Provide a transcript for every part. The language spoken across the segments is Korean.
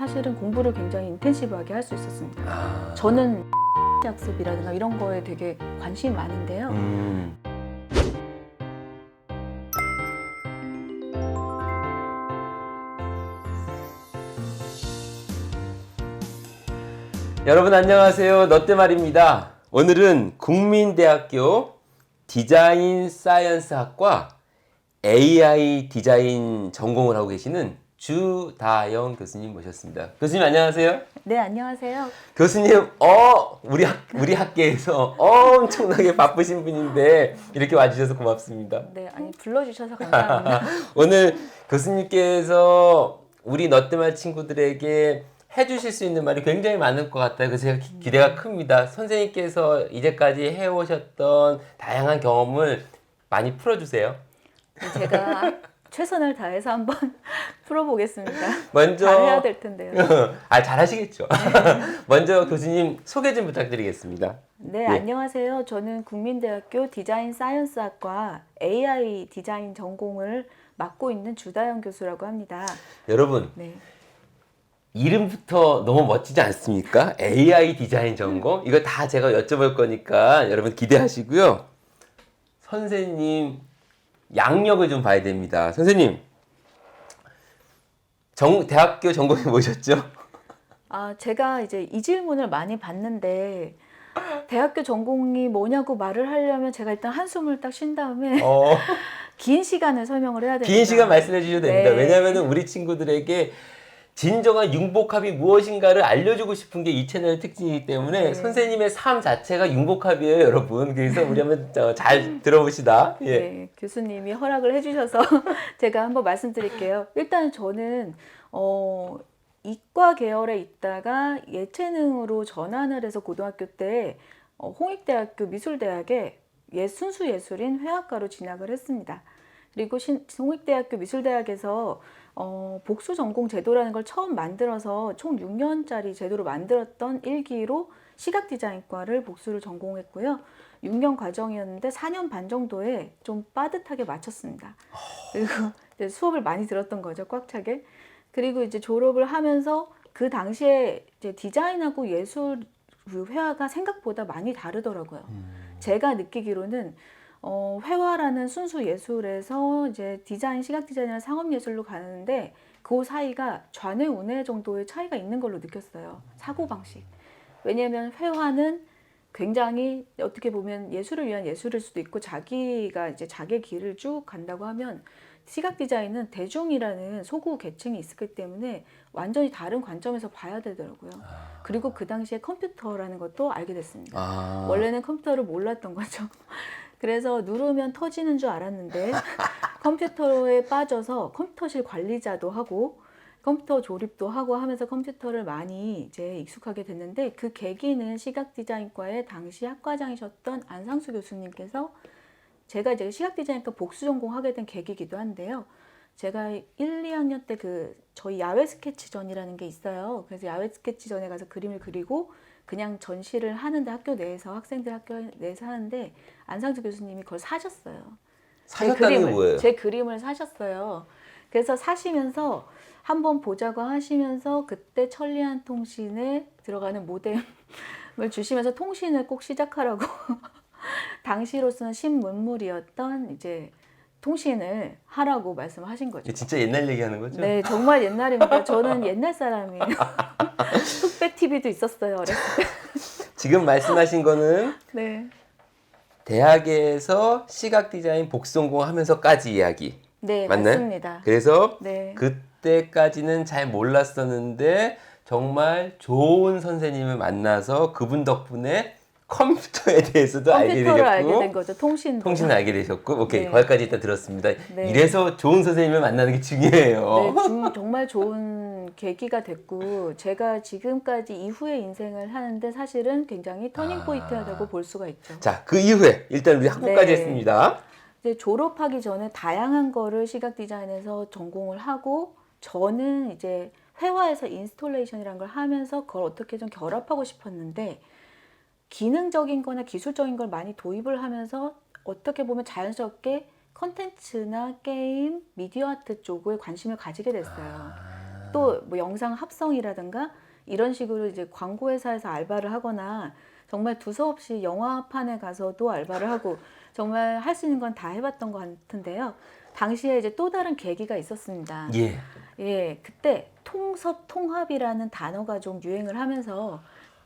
사실은 공부를 굉장히 인텐시브하게 할 수 있었습니다. 저는 학습이라든가 이런 거에 되게 관심이 많은데요. 여러분 안녕하세요. 너때말입니다. 오늘은 국민대학교 디자인 사이언스학과 AI 디자인 전공을 하고 계시는 주다영 교수님 모셨습니다. 교수님 안녕하세요. 네, 안녕하세요. 교수님, 우리 학계에서 엄청나게 바쁘신 분인데 이렇게 와주셔서 고맙습니다. 네, 아니 불러주셔서 감사합니다. 오늘 교수님께서 우리 너때말 친구들에게 해주실 수 있는 말이 굉장히 많을 것 같아요. 그래서 제가 기대가 큽니다. 선생님께서 이제까지 해오셨던 다양한 경험을 많이 풀어주세요. 제가 최선을 다해서 한번 풀어보겠습니다. 먼저 잘해야 될 텐데요. 잘하시겠죠. 먼저 교수님 소개 좀 부탁드리겠습니다. 네, 안녕하세요. 저는 국민대학교 디자인 사이언스학과 AI 디자인 전공을 맡고 있는 주다영 교수라고 합니다. 여러분, 네. 이름부터 너무 멋지지 않습니까? AI 디자인 전공? 이거 다 제가 여쭤볼 거니까 여러분 기대하시고요. 선생님 양력을 좀 봐야 됩니다. 선생님, 대학교 전공이 뭐셨죠? 제가 이제 이 질문을 많이 받는데 대학교 전공이 뭐냐고 말을 하려면 제가 일단 한숨을 딱 쉰 다음에 긴 시간을 설명을 해야 됩니다. 긴 시간 말씀해 주셔도 됩니다. 네. 왜냐하면 우리 친구들에게 진정한 융복합이 무엇인가를 알려주고 싶은 게 이 채널의 특징이기 때문에 네. 선생님의 삶 자체가 융복합이에요, 여러분. 그래서 우리 한번 잘 들어봅시다. 예. 네, 교수님이 허락을 해주셔서 제가 한번 말씀드릴게요. 일단 저는 이과 계열에 있다가 예체능으로 전환을 해서 고등학교 때 홍익대학교 미술대학에 순수 예술인 회화과로 진학을 했습니다. 그리고 홍익대학교 미술대학에서 복수 전공 제도라는 걸 처음 만들어서 총 6년짜리 제도로 만들었던 1기로 시각 디자인과를 복수를 전공했고요. 6년 과정이었는데 4년 반 정도에 좀 빠듯하게 마쳤습니다. 그리고 이제 수업을 많이 들었던 거죠, 꽉 차게. 그리고 이제 졸업을 하면서 그 당시에 이제 디자인하고 예술 회화가 생각보다 많이 다르더라고요. 제가 느끼기로는 회화라는 순수 예술에서 이제 디자인, 시각 디자인이나 상업 예술로 가는데 그 사이가 좌뇌 우뇌 정도의 차이가 있는 걸로 느꼈어요. 사고 방식. 왜냐하면 회화는 굉장히 어떻게 보면 예술을 위한 예술일 수도 있고 자기가 이제 자기의 길을 쭉 간다고 하면 시각 디자인은 대중이라는 소구 계층이 있었기 때문에 완전히 다른 관점에서 봐야 되더라고요. 그리고 그 당시에 컴퓨터라는 것도 알게 됐습니다. 원래는 컴퓨터를 몰랐던 거죠. 그래서 누르면 터지는 줄 알았는데 컴퓨터에 빠져서 컴퓨터실 관리자도 하고 컴퓨터 조립도 하고 하면서 컴퓨터를 많이 이제 익숙하게 됐는데 그 계기는 시각 디자인과의 당시 학과장이셨던 안상수 교수님께서 제가 이제 시각 디자인과 복수 전공하게 된 계기이기도 한데요. 제가 1, 2학년 때 저희 야외 스케치전이라는 게 있어요. 그래서 야외 스케치전에 가서 그림을 그리고 그냥 전시를 하는데 학교 내에서 학생들 학교 내에서 하는데 안상수 교수님이 그걸 사셨어요. 사셨다는 게 뭐예요? 제 그림을 사셨어요. 그래서 사시면서 한번 보자고 하시면서 그때 천리안 통신에 들어가는 모뎀을 주시면서 통신을 꼭 시작하라고 당시로서는 신문물이었던 이제 통신을 하라고 말씀하신 거죠. 진짜 옛날 얘기하는 거죠? 네, 정말 옛날입니다. 저는 옛날 사람이에요. 흑백 TV도 있었어요, 어렸을 때. 지금 말씀하신 거는 네. 대학에서 시각 디자인 복수 전공하면서까지 이야기. 네, 맞나요? 맞습니다. 그래서 네. 그때까지는 잘 몰랐었는데 정말 좋은 선생님을 만나서 그분 덕분에 컴퓨터에 대해서도 알게 되셨고 컴퓨터를 알게 된 거죠. 통신을 알게 되셨고 오케이 네. 거기까지 일단 들었습니다. 네. 이래서 좋은 선생님을 만나는 게 중요해요. 네, 정말 좋은 계기가 됐고 제가 지금까지 이후의 인생을 하는데 사실은 굉장히 터닝 포인트라고 볼 수가 있죠. 자, 그 이후에 일단 우리 학부까지 네. 했습니다. 이제 졸업하기 전에 다양한 거를 시각 디자인에서 전공을 하고 저는 이제 회화에서 인스톨레이션이라는 걸 하면서 그걸 어떻게 좀 결합하고 싶었는데 기능적인 거나 기술적인 걸 많이 도입을 하면서 어떻게 보면 자연스럽게 컨텐츠나 게임, 미디어 아트 쪽에 관심을 가지게 됐어요. 또 뭐 영상 합성이라든가 이런 식으로 이제 광고 회사에서 알바를 하거나 정말 두서없이 영화판에 가서도 알바를 하고 정말 할 수 있는 건 다 해봤던 것 같은데요. 당시에 이제 또 다른 계기가 있었습니다. 예. 예, 그때 통섭통합이라는 단어가 좀 유행을 하면서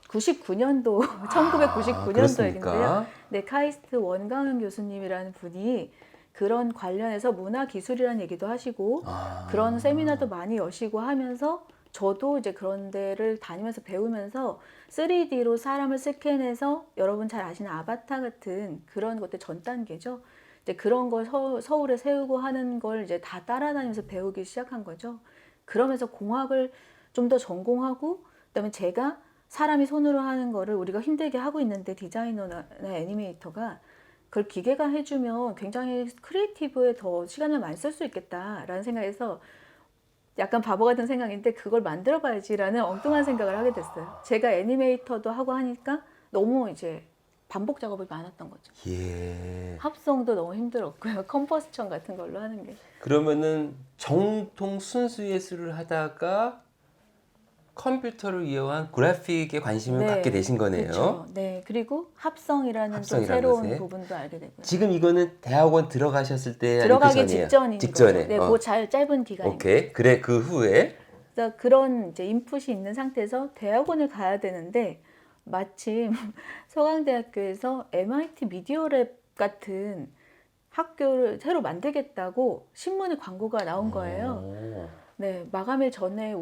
99년도, 1999년도 얘긴데요. 그렇습니까? 네, 카이스트 원강현 교수님이라는 분이 그런 관련해서 문화기술이라는 얘기도 하시고 그런 세미나도 많이 여시고 하면서 저도 이제 그런 데를 다니면서 배우면서 3D로 사람을 스캔해서 여러분 잘 아시는 아바타 같은 그런 것들 전 단계죠. 이제 그런 걸 서울에 세우고 하는 걸 이제 다 따라다니면서 배우기 시작한 거죠. 그러면서 공학을 좀 더 전공하고 그다음에 제가 사람이 손으로 하는 거를 우리가 힘들게 하고 있는데 디자이너나 애니메이터가 그걸 기계가 해주면 굉장히 크리에이티브에 더 시간을 많이 쓸 수 있겠다라는 생각에서 약간 바보 같은 생각인데 그걸 만들어 봐야지라는 엉뚱한 생각을 하게 됐어요. 제가 애니메이터도 하고 하니까 너무 이제 반복 작업이 많았던 거죠. 예. 합성도 너무 힘들었고요. 컴포지션 같은 걸로 하는 게. 그러면은 정통 순수 예술을 하다가 컴퓨터를 이용한 그래픽에 관심을 갖게 되신 거네요. 그렇죠. 네. 그리고 합성이라는 좀 합성이라는 새로운 것에. 부분도 알게 되고요. 지금 이거는 대학원 들어가셨을 때 들어가기 아니면 그 전이에요? 직전인 직전에. 거죠. 네, 그 짧은 기간입니다. 오케이. 그래 그 후에 그래서 그런 이제 인풋이 있는 상태에서 대학원을 가야 되는데 마침 서강대학교에서 MIT 미디어랩 같은 학교를 새로 만들겠다고 신문에 광고가 나온 거예요. 오. 네, 마감일 전에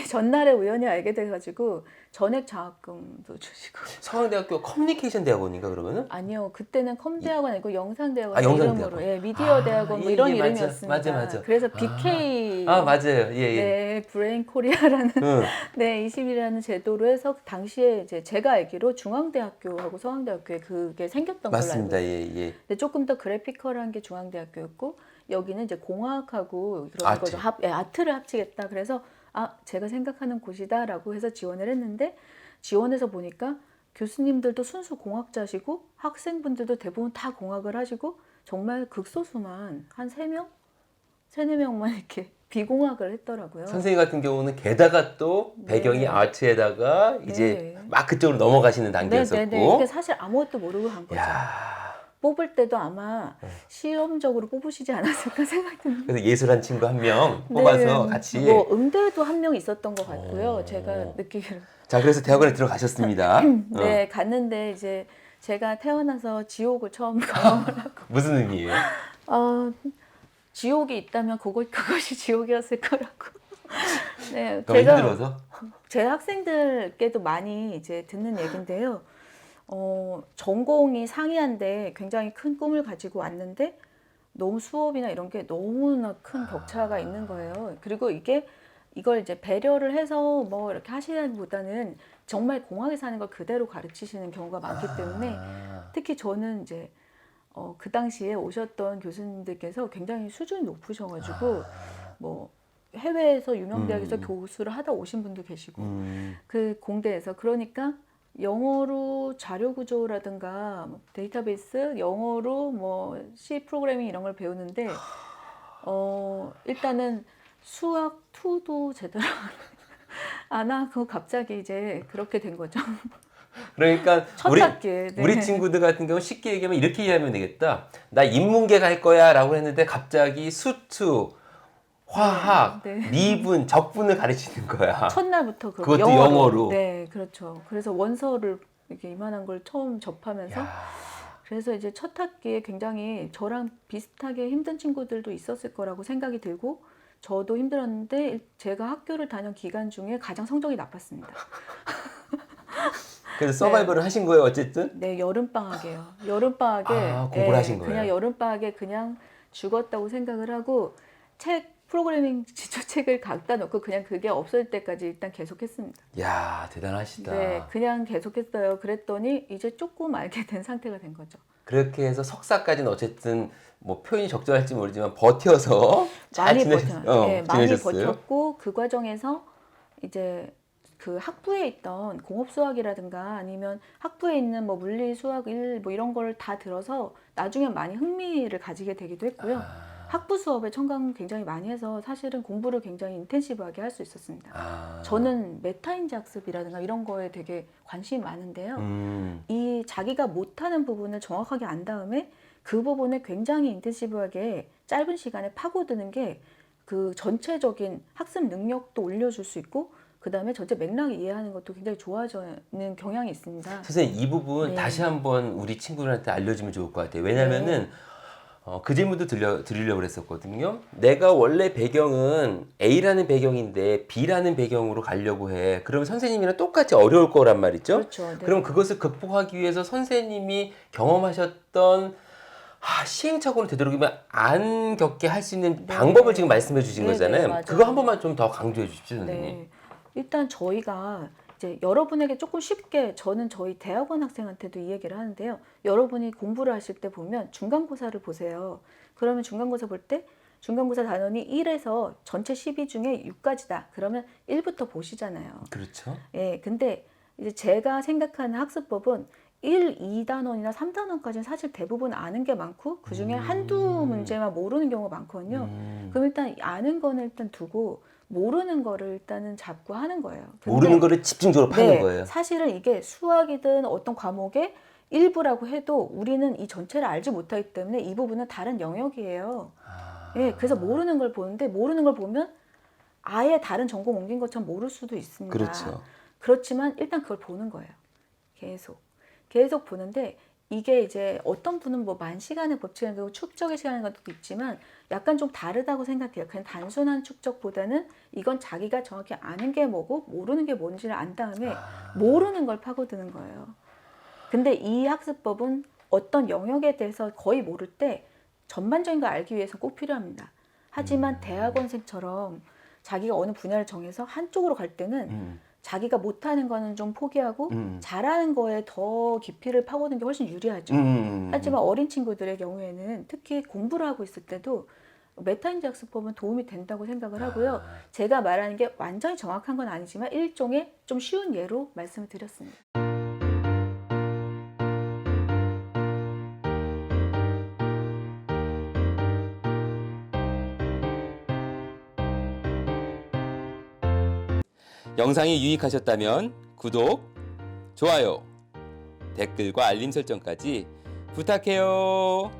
전날에 우연히 알게 돼가지고 전액 장학금도 주시고. 서강대학교 커뮤니케이션 대학원인가 그러면은? 아니요, 그때는 컴대학원 아니고 영상대학원 영상대학원. 이름으로, 예, 미디어 대학원 뭐 예, 이런 예, 맞아. 이름이었습니다. 맞아. 그래서 BK, 맞아요. 예, 예. 네, 브레인 코리아라는 응. 네, 20이라는 제도로 해서 당시에 이제 제가 알기로 중앙대학교하고 서강대학교에 그게 생겼던 걸로 알고 맞습니다. 있어요. 예, 예. 근데 조금 더 그래피컬한 게 중앙대학교였고 여기는 이제 공학하고 그런 아트. 거죠. 아트를 합치겠다. 그래서 제가 생각하는 곳이다라고 해서 지원을 했는데 지원해서 보니까 교수님들도 순수 공학자시고 학생분들도 대부분 다 공학을 하시고 정말 극소수만 한 3명? 3~4명만 이렇게 비공학을 했더라고요. 선생님 같은 경우는 게다가 또 배경이 네. 아트에다가 이제 네. 막 그쪽으로 넘어가시는 단계였었고. 네네네. 사실 아무것도 모르고 간 거죠. 야. 뽑을 때도 아마 시험적으로 뽑으시지 않았을까 생각이 듭니다. 그래서 예술한 친구 한 명 뽑아서 같이. 뭐 음대도 한 명 있었던 것 같고요. 제가 느끼기로. 자, 그래서 대학원에 들어가셨습니다. 네, 갔는데 이제 제가 태어나서 지옥을 처음 경험을 하고. 무슨 의미예요? 지옥이 있다면 그것이 지옥이었을 거라고. 네, 너무 힘들어서? 제 학생들께도 많이 이제 듣는 얘긴데요. 전공이 상이한데 굉장히 큰 꿈을 가지고 왔는데 너무 수업이나 이런 게 너무나 큰 격차가 있는 거예요. 그리고 이걸 이제 배려를 해서 뭐 이렇게 하시기보다는 정말 공학에서 하는 걸 그대로 가르치시는 경우가 많기 때문에 특히 저는 이제 그 당시에 오셨던 교수님들께서 굉장히 수준이 높으셔가지고 뭐 해외에서 유명 대학에서 교수를 하다 오신 분도 계시고 그 공대에서 그러니까 영어로 자료 구조라든가 데이터베이스, 영어로 뭐 C 프로그래밍 이런 걸 배우는데 일단은 수학 2도 제대로 안 하고 갑자기 이제 그렇게 된 거죠. 그러니까 첫 학기에. 네. 우리 친구들 같은 경우 쉽게 얘기하면 이렇게 이해하면 되겠다. 나 인문계 갈 거야라고 했는데 갑자기 수투, 화학, 네. 미분, 적분을 가르치는 거야. 첫날부터 그것도 영어로. 네, 그렇죠. 그래서 원서를 이렇게 이만한 걸 처음 접하면서 그래서 이제 첫 학기에 굉장히 저랑 비슷하게 힘든 친구들도 있었을 거라고 생각이 들고 저도 힘들었는데 제가 학교를 다녔 기간 중에 가장 성적이 나빴습니다. 그래서 서바이벌을 하신 거예요, 어쨌든? 네, 여름방학이에요. 여름방학에 공부를 하신 거예요? 그냥 여름방학에 그냥 죽었다고 생각을 하고 프로그래밍 지도책을 갖다 놓고 그냥 그게 없을 때까지 일단 계속했습니다. 야, 대단하시다. 네, 그냥 계속했어요. 그랬더니 이제 조금 알게 된 상태가 된 거죠. 그렇게 해서 석사까지는 어쨌든 뭐 표현이 적절할지 모르지만 버텨서 잘 많이 많이 지내셨어요? 버텼고 그 과정에서 이제 그 학부에 있던 공업 수학이라든가 아니면 학부에 있는 뭐 물리, 수학, 일 뭐 이런 걸 다 들어서 나중에 많이 흥미를 가지게 되기도 했고요. 학부 수업에 첨가를 굉장히 많이 해서 사실은 공부를 굉장히 인텐시브하게 할 수 있었습니다. 아. 저는 메타인지 학습이라든가 이런 거에 되게 관심이 많은데요. 이 자기가 못하는 부분을 정확하게 안 다음에 그 부분을 굉장히 인텐시브하게 짧은 시간에 파고드는 게 그 전체적인 학습 능력도 올려줄 수 있고 그 다음에 전체 맥락을 이해하는 것도 굉장히 좋아지는 경향이 있습니다. 선생님 이 부분 네. 다시 한번 우리 친구들한테 알려주면 좋을 것 같아요. 왜냐면은 그 질문도 드리려고 그랬었거든요. 내가 원래 배경은 A라는 배경인데 B라는 배경으로 가려고 해. 그러면 선생님이랑 똑같이 어려울 거란 말이죠. 그렇죠. 네. 그럼 그것을 극복하기 위해서 선생님이 경험하셨던 시행착오를 되도록이면 안 겪게 할 수 있는 네. 방법을 지금 말씀해 주신 네, 거잖아요. 네, 맞아요. 그거 한 번만 좀 더 강조해 주십시오, 선생님. 네. 일단 저희가 이제 여러분에게 조금 쉽게 저는 저희 대학원 학생한테도 이 얘기를 하는데요. 여러분이 공부를 하실 때 보면 중간고사를 보세요. 그러면 중간고사 볼 때 중간고사 단원이 1에서 전체 12 중에 6까지다. 그러면 1부터 보시잖아요. 그렇죠. 예, 근데 이제 제가 생각하는 학습법은 1, 2단원이나 3단원까지는 사실 대부분 아는 게 많고 그 중에 한두 문제만 모르는 경우가 많거든요. 그럼 일단 아는 거는 일단 두고 모르는 거를 일단은 잡고 하는 거예요. 근데 모르는 거를 집중적으로 파는 네, 거예요. 사실은 이게 수학이든 어떤 과목의 일부라고 해도 우리는 이 전체를 알지 못하기 때문에 이 부분은 다른 영역이에요. 예, 그래서 모르는 걸 보는데 모르는 걸 보면 아예 다른 전공 옮긴 것처럼 모를 수도 있습니다. 그렇죠. 그렇지만 일단 그걸 보는 거예요. 계속 보는데 이게 이제 어떤 분은 뭐 만 시간의 법칙이라는 거 축적의 시간인 것도 있지만 약간 좀 다르다고 생각해요. 그냥 단순한 축적보다는 이건 자기가 정확히 아는 게 뭐고 모르는 게 뭔지를 안 다음에 모르는 걸 파고드는 거예요. 근데 이 학습법은 어떤 영역에 대해서 거의 모를 때 전반적인 걸 알기 위해서 꼭 필요합니다. 하지만 대학원생처럼 자기가 어느 분야를 정해서 한쪽으로 갈 때는 자기가 못하는 거는 좀 포기하고 잘하는 거에 더 깊이를 파고드는 게 훨씬 유리하죠. 하지만 어린 친구들의 경우에는 특히 공부를 하고 있을 때도 메타인지 학습법은 도움이 된다고 생각을 하고요. 제가 말하는 게 완전히 정확한 건 아니지만 일종의 좀 쉬운 예로 말씀을 드렸습니다. 영상이 유익하셨다면 구독, 좋아요, 댓글과 알림 설정까지 부탁해요.